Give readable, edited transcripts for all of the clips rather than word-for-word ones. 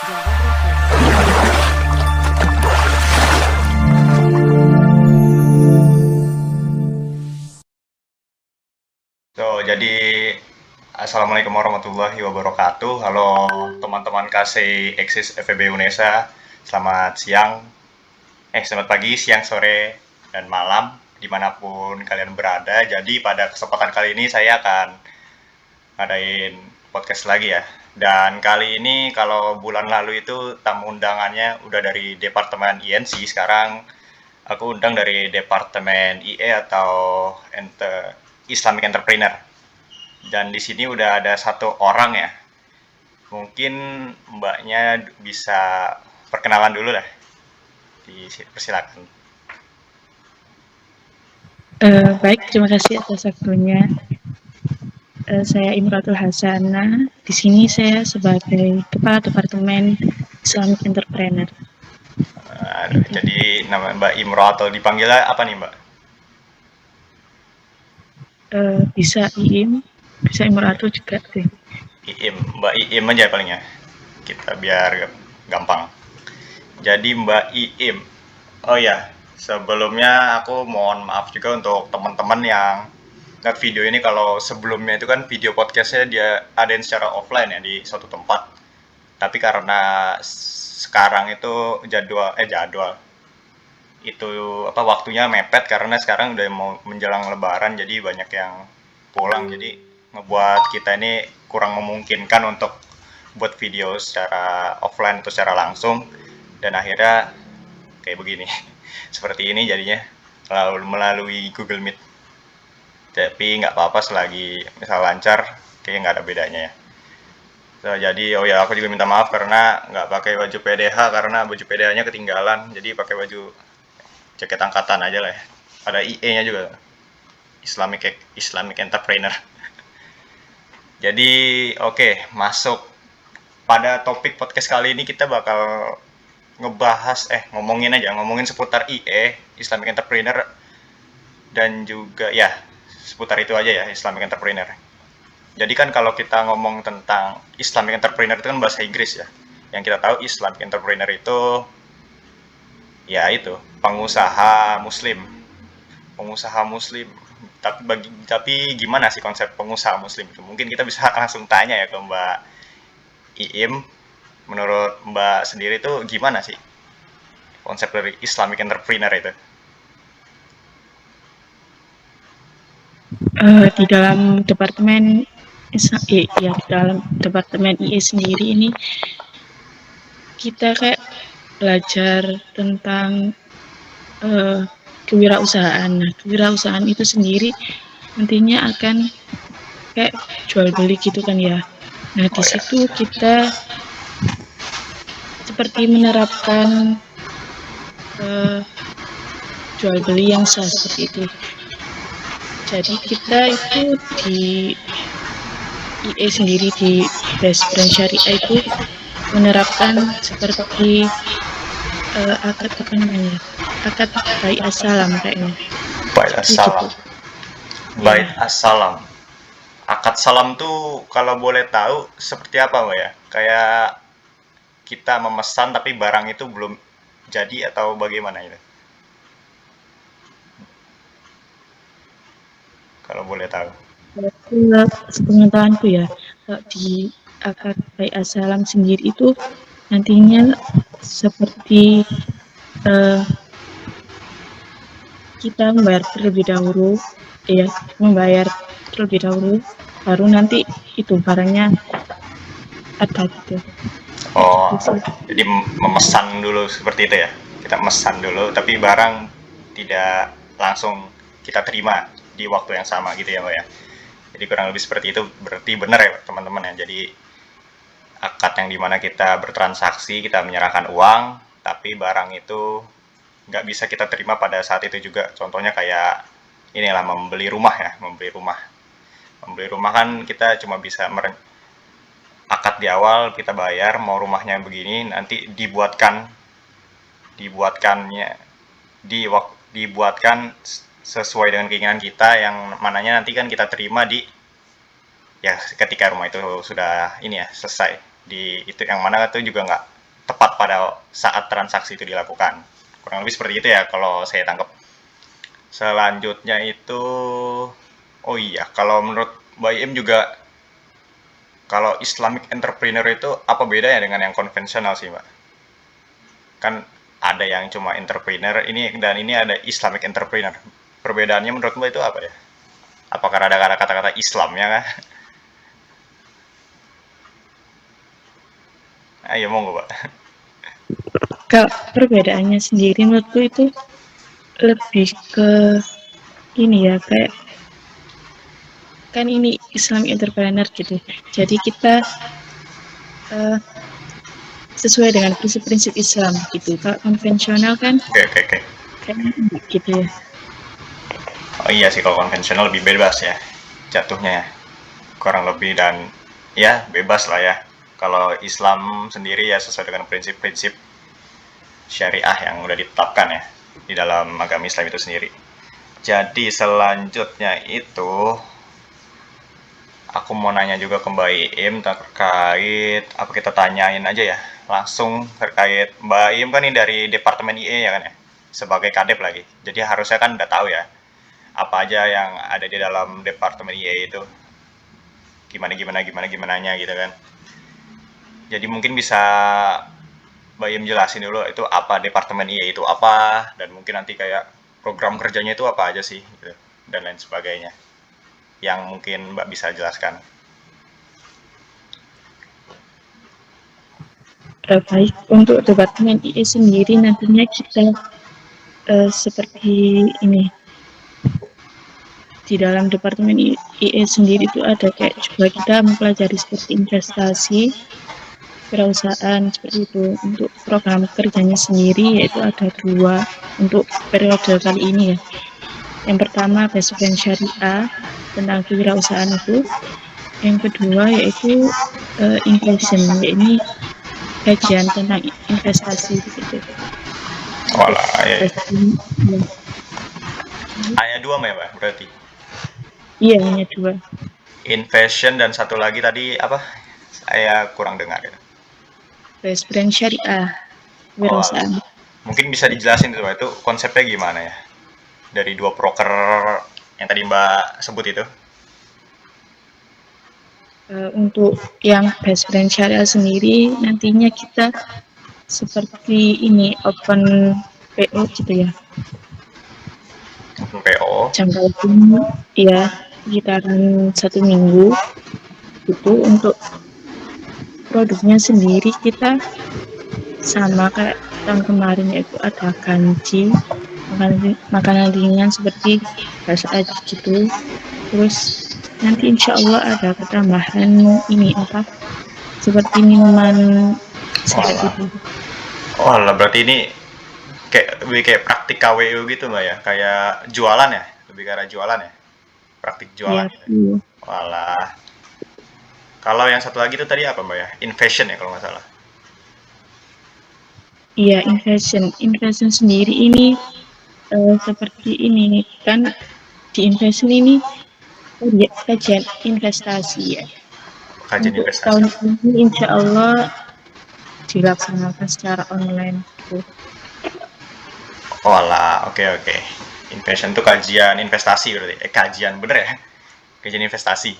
Java berapa? Jadi Assalamualaikum warahmatullahi wabarakatuh. Halo teman-teman KC Eksis FEB Unesa. Selamat siang, selamat pagi, siang, sore, dan malam dimanapun kalian berada. Jadi pada kesempatan kali ini saya akan ngadain podcast lagi ya. Dan kali ini kalau bulan lalu itu tamu undangannya udah dari Departemen INC, sekarang aku undang dari Departemen IE atau Islamic Entrepreneur. Dan di sini udah ada satu orang ya. Mungkin mbaknya bisa perkenalan dulu lah. Dipersilakan. Baik, terima kasih atas waktunya. Saya Imratul Hasana. Di sini saya sebagai Kepala Departemen Islamic Entrepreneur. Jadi nama Mbak Imro atau dipanggilnya apa nih Mbak? Bisa IIM, bisa Imratul juga deh. Iim, Mbak Iim aja palingnya. Kita biar gampang. Jadi Mbak Iim. Oh ya, sebelumnya aku mohon maaf juga untuk teman-teman yang lihat video ini, kalau sebelumnya itu kan video podcastnya dia adain secara offline ya di suatu tempat. Tapi karena sekarang itu jadwal itu waktunya mepet karena sekarang udah mau menjelang lebaran, jadi banyak yang pulang, jadi ngebuat kita ini kurang memungkinkan untuk buat video secara offline atau secara langsung, dan akhirnya kayak begini seperti ini jadinya melalui Google Meet. Tapi nggak apa-apa selagi misal lancar, kayaknya nggak ada bedanya ya. Jadi oh ya, aku juga minta maaf karena nggak pakai baju PDH karena baju PDH-nya ketinggalan, jadi pakai baju jaket angkatan aja lah ya. Ada IE-nya juga, Islamic Entrepreneur. Jadi masuk pada topik podcast kali ini, kita bakal ngomongin seputar IE, Islamic Entrepreneur, dan juga ya seputar itu aja ya, Islamic Entrepreneur. Jadi kan kalau kita ngomong tentang Islamic Entrepreneur itu kan bahasa Inggris ya. Yang kita tahu Islamic Entrepreneur itu ya itu pengusaha muslim. Pengusaha muslim. Tapi gimana sih konsep pengusaha muslim itu? Mungkin kita bisa langsung tanya ya ke Mbak Iim. Menurut Mbak sendiri itu gimana sih konsep dari Islamic Entrepreneur itu? Di dalam Departemen di dalam Departemen IE sendiri ini kita kayak belajar tentang kewirausahaan. Nah, kewirausahaan itu sendiri nantinya akan kayak jual beli gitu kan ya. Nah, di Oh ya. situ kita seperti menerapkan jual beli yang sah seperti itu. Jadi kita itu di IE sendiri di Best Brand Syariah itu menerapkan seperti akad apa namanya? Akad baik assalam kayaknya. Bait Seperti gitu. assalam. Bait Ya. assalam. Akad salam tuh kalau boleh tahu seperti apa Mbak ya? Kayak kita memesan tapi barang itu belum jadi atau bagaimana itu? Kalau boleh tahu. Sepengetahuanku ya, di akad baik assalam sendiri itu nantinya seperti uh, kita membayar terlebih dahulu, ya, membayar terlebih dahulu, baru nanti itu barangnya ada gitu. Oh, Gitu sih. jadi memesan dulu seperti itu ya? Kita memesan dulu, tapi barang tidak langsung kita terima di waktu yang sama gitu ya Mbak ya? Jadi kurang lebih seperti itu, berarti benar ya teman-teman ya? Jadi akad yang dimana kita bertransaksi, kita menyerahkan uang, tapi barang itu nggak bisa kita terima pada saat itu juga. Contohnya kayak inilah membeli rumah ya, membeli rumah. Membeli rumah kan kita cuma bisa akad di awal, kita bayar mau rumahnya begini, nanti dibuatkannya dibuatkan sesuai dengan keinginan kita, yang mananya nanti kan kita terima di ya ketika rumah itu sudah ini ya selesai. di itu yang mana itu juga nggak tepat pada saat transaksi itu dilakukan. Kurang lebih seperti itu ya kalau saya tangkap. Selanjutnya itu, oh iya, kalau menurut Mbak Im juga, kalau Islamic entrepreneur itu apa bedanya dengan yang konvensional sih, Mbak? Kan ada yang cuma entrepreneur ini, dan ini ada Islamic entrepreneur. Perbedaannya menurut Mbak itu apa ya? Apakah ada kata-kata Islamnya kah? Ayo monggo, Mbak. Kalau perbedaannya sendiri menurutku itu lebih ke ini ya, kayak kan ini Islamic entrepreneur gitu. Jadi kita eh, sesuai dengan prinsip-prinsip Islam gitu. Kalau konvensional kan Oke, oke, oke. kayaknya enggak gitu ya. Oh iya sih, kalau konvensional lebih bebas ya jatuhnya ya. Kurang lebih, dan ya bebas lah ya. Kalau Islam sendiri ya sesuai dengan prinsip-prinsip syariah yang udah ditetapkan ya di dalam agama Islam itu sendiri. Jadi selanjutnya itu aku mau nanya juga ke Mbak Iim terkait, apa kita tanyain aja ya langsung terkait Mbak Iim kan ini dari Departemen IE ya kan ya, sebagai kadep lagi. Jadi harusnya kan udah tahu ya apa aja yang ada di dalam Departemen IE itu, gimananya gitu kan. Jadi mungkin bisa Mbak Im jelasin dulu itu apa Departemen IE itu apa, dan mungkin nanti kayak program kerjanya itu apa aja sih gitu, dan lain sebagainya yang mungkin Mbak bisa jelaskan. Baik, untuk Departemen IE sendiri nantinya kita seperti ini. Di dalam Departemen IE sendiri itu ada kayak juga kita mempelajari seperti investasi, perusahaan seperti itu. Untuk program kerjanya sendiri yaitu ada 2 untuk periode kali ini ya. Yang pertama Best Brand Syariah tentang kewirausahaan itu. Yang kedua yaitu Inflation, yaitu kajian tentang investasi gitu. Walah, hanya 2 Mbak berarti. Iya, hanya 2. Invasion dan satu lagi tadi apa? Saya kurang dengar ya. Best Brand Syariah, kewirausaaan. Mungkin bisa dijelasin tuh itu konsepnya gimana ya? Dari 2 broker yang tadi Mbak sebut itu. Untuk yang Best Brand Syariah sendiri nantinya kita seperti ini open PO gitu ya. Open PO. Jangka waktunya ya sekitaran 1 minggu. Itu untuk produknya sendiri kita sama kayak tahun kemarin, yaitu ada kanji, makanan ringan seperti bakso aci gitu. Terus nanti insya Allah ada ketambahan ini apa seperti minuman seperti itu. Oh lah, berarti ini lebih kayak praktik KWU gitu Mbak ya, kayak jualan ya, lebih ke arah jualan ya, praktik jualan Ya, gitu. Walah. Kalau yang satu lagi itu tadi apa Mbak ya, Invasion ya kalau nggak salah. iya, Invasion sendiri ini seperti ini kan, di Invasion ini kajian investasi ya. Kajian Untuk investasi. tahun ini insya Allah dilaksanakan secara online gitu. Walah, oke, oke. Invasion itu kajian investasi berarti. Kajian bener ya? Kajian investasi.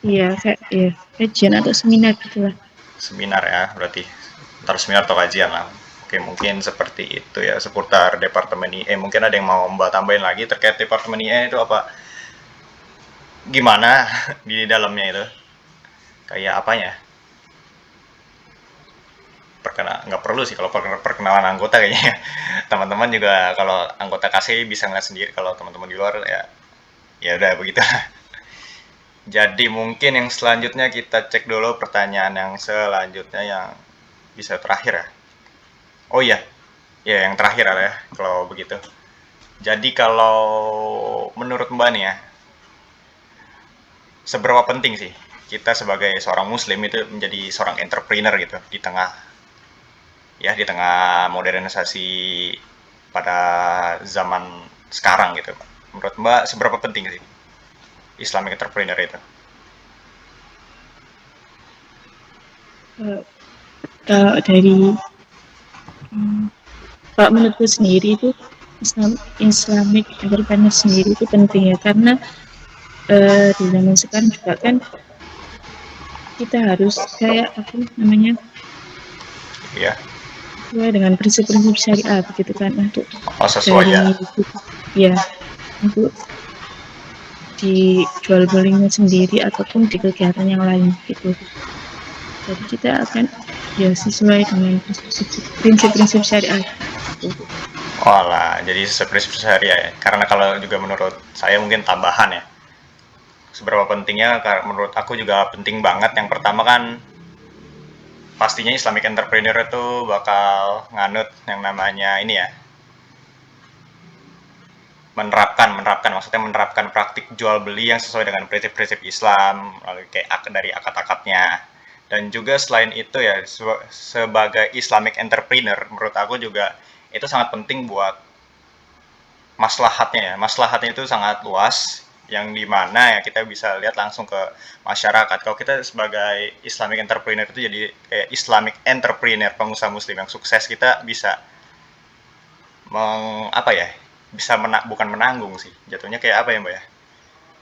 Iya, kayak ya kajian atau seminar gitu lah. Seminar ya, berarti. Ntar seminar atau kajian lah. Oke, mungkin seperti itu ya seputar Departemen IE. Mungkin ada yang mau Mbak tambahin lagi terkait Departemen IE itu apa? Gimana di dalamnya itu? Kayak apanya? Nggak perlu sih kalau perkenalan anggota kayaknya. Teman-teman juga kalau anggota KC bisa ngeliat sendiri, kalau teman-teman di luar ya ya udah begitu. Jadi mungkin yang selanjutnya kita cek dulu pertanyaan yang selanjutnya yang bisa terakhir ya. Oh iya, ya yang terakhir ya kalau begitu. Jadi kalau menurut Mbak nih ya, seberapa penting sih kita sebagai seorang muslim itu menjadi seorang entrepreneur gitu di tengah modernisasi pada zaman sekarang gitu. Menurut Mbak seberapa penting sih Islamic entrepreneur itu? Eh, Kalau dari kalau menurutku sendiri itu Islamic entrepreneur sendiri itu penting ya, karena di zaman sekarang juga kan kita harus kayak apa namanya, Ya, sesuai dengan prinsip-prinsip syariat gitu kan, untuk oh sesuai ya. dari ya, untuk di jual belinya sendiri ataupun di kegiatan yang lain gitu. Jadi kita akan ya sesuai dengan prinsip-prinsip syariat gitu. Walah, jadi seprinsip syariah ya. Karena kalau juga menurut saya mungkin tambahan ya. Seberapa pentingnya, menurut aku juga penting banget. Yang pertama kan pastinya Islamic entrepreneur itu bakal nganut yang namanya ini ya, menerapkan maksudnya menerapkan praktik jual beli yang sesuai dengan prinsip-prinsip Islam, lalu kayak dari akad-akadnya. Dan juga selain itu ya, sebagai Islamic entrepreneur menurut aku juga itu sangat penting buat maslahatnya ya. Maslahatnya itu sangat luas, yang dimana ya kita bisa lihat langsung ke masyarakat. Kalau kita sebagai Islamic entrepreneur itu jadi kayak Islamic entrepreneur, pengusaha muslim yang sukses, kita bisa apa ya, bisa bukan menanggung sih, jatuhnya kayak apa ya mbak ya,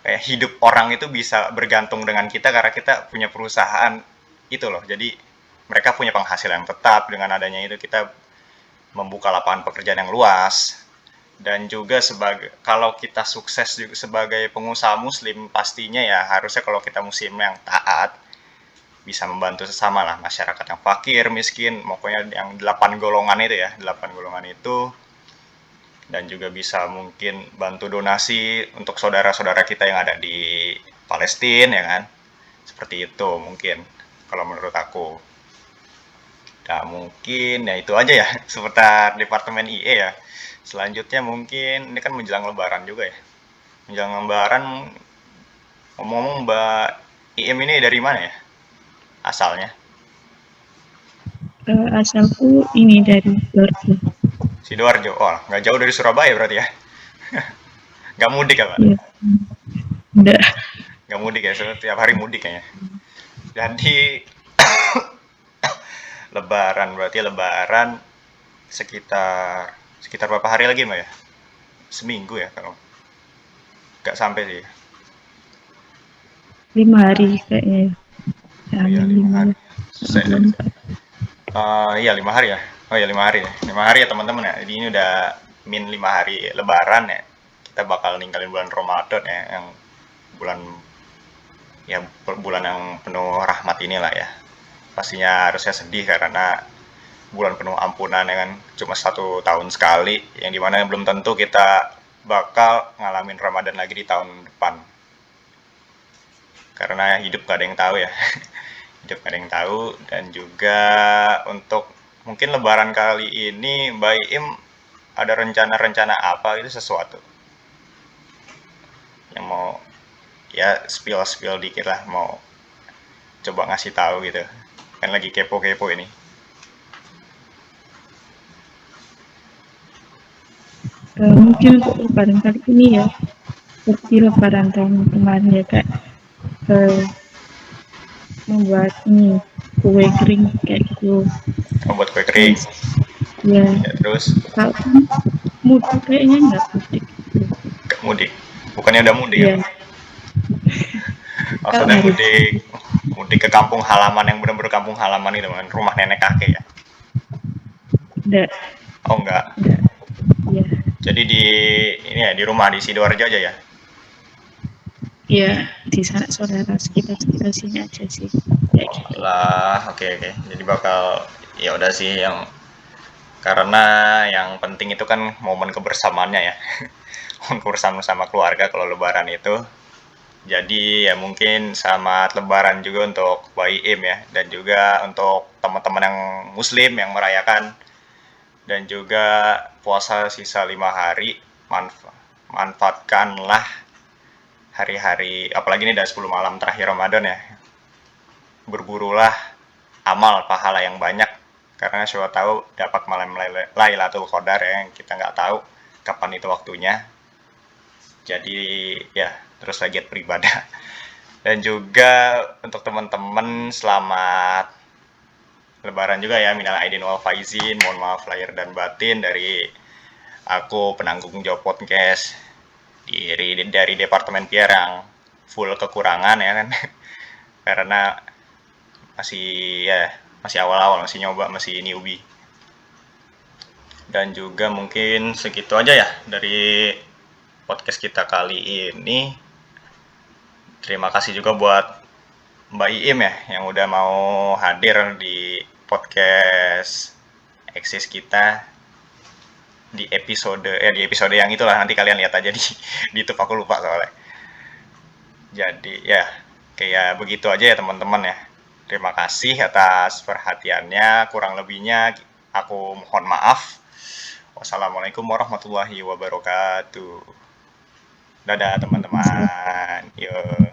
kayak hidup orang itu bisa bergantung dengan kita karena kita punya perusahaan itu loh. Jadi mereka punya penghasilan tetap, dengan adanya itu kita membuka lapangan pekerjaan yang luas. Dan juga sebagai, kalau kita sukses juga sebagai pengusaha muslim, pastinya ya harusnya kalau kita muslim yang taat bisa membantu sesama lah, masyarakat yang fakir miskin, pokoknya yang 8 golongan itu ya, 8 golongan itu. Dan juga bisa mungkin bantu donasi untuk saudara-saudara kita yang ada di Palestina ya kan, seperti itu mungkin kalau menurut aku. Nah mungkin ya itu aja ya seputar departemen IE ya. Selanjutnya mungkin ini kan menjelang lebaran juga ya, menjelang lebaran. Ngomong-ngomong Mbak IM ini dari mana ya asalnya? Asalku ini dari Sidoarjo. Sidoarjo. Oh nggak jauh dari Surabaya berarti ya. Nggak mudik ya Pak? Ya, enggak. Nggak mudik ya, setiap hari mudik kayaknya. Jadi lebaran, berarti lebaran sekitar sekitar berapa hari lagi mbak ya? Seminggu ya kalau nggak sampai sih. 5 hari kayaknya ya. Oh iya Amin 5 hari. 5 Selesai. bulan 4. Iya 5 hari ya. Oh iya 5 hari ya. 5 hari ya teman-teman ya. Jadi ini udah min 5 hari lebaran ya. Kita bakal ninggalin bulan Ramadan ya, yang bulan ya bulan yang penuh rahmat inilah ya. Pastinya harusnya sedih karena bulan penuh ampunan ya kan, cuma 1 tahun sekali, yang dimana belum tentu kita bakal ngalamin Ramadan lagi di tahun depan, karena hidup gak ada yang tahu ya. Hidup gak ada yang tahu. Dan juga untuk mungkin lebaran kali ini Mbak Im ada rencana-rencana apa itu, sesuatu yang mau ya spill dikit lah, mau coba ngasih tahu gitu kan, lagi kepo-kepo ini. Mungkin untuk lebaran kali ini ya, seperti lebaran tahun kemarin ya kak, membuat ini kue kering kayak gitu. Membuat kue kering Terus ya, ya. Terus kalau mudik kayaknya nggak mudik gitu. mudik, bukannya udah mudik ya Ya, Mbak? kalau Maksudnya hari mudik, mudik ke kampung halaman, yang benar-benar kampung halaman itu kan, rumah nenek kakek ya? enggak, Oh enggak. ya, Jadi di ini ya, di rumah di Sidoarjo aja ya. ya di sana saudara sekitar sekitar sini aja sih kayak gitu. Lah, oke oke. Jadi bakal ya udah sih, yang karena yang penting itu kan momen kebersamaannya ya. Momen kebersamaan sama keluarga kalau lebaran itu. Jadi ya mungkin selamat lebaran juga untuk Bayi Im ya, dan juga untuk teman-teman yang muslim yang merayakan. Dan juga puasa sisa 5 hari, manfaatkanlah hari-hari, apalagi ini udah 10 malam terakhir Ramadan ya, berburulah amal pahala yang banyak, karena siapa tahu dapat malam Lailatul Qadar ya, yang kita nggak tahu kapan itu waktunya. Jadi ya terus lagi beribadah. Dan juga untuk teman-teman, selamat Lebaran juga ya, minal aidin wal faizin, mohon maaf lahir dan batin dari aku penanggung jawab podcast dari Departemen PR yang full kekurangan ya kan. Karena masih masih awal-awal, masih nyoba, masih newbie. Dan juga mungkin segitu aja ya dari podcast kita kali ini. Terima kasih juga buat Mbak Iim ya yang udah mau hadir di podcast eksis kita di episode yang itulah, nanti kalian lihat aja di YouTube, aku lupa soalnya. Jadi ya kayak begitu aja ya teman-teman ya. Terima kasih atas perhatiannya, kurang lebihnya aku mohon maaf. Wassalamualaikum warahmatullahi wabarakatuh. Dadah teman-teman. Yo.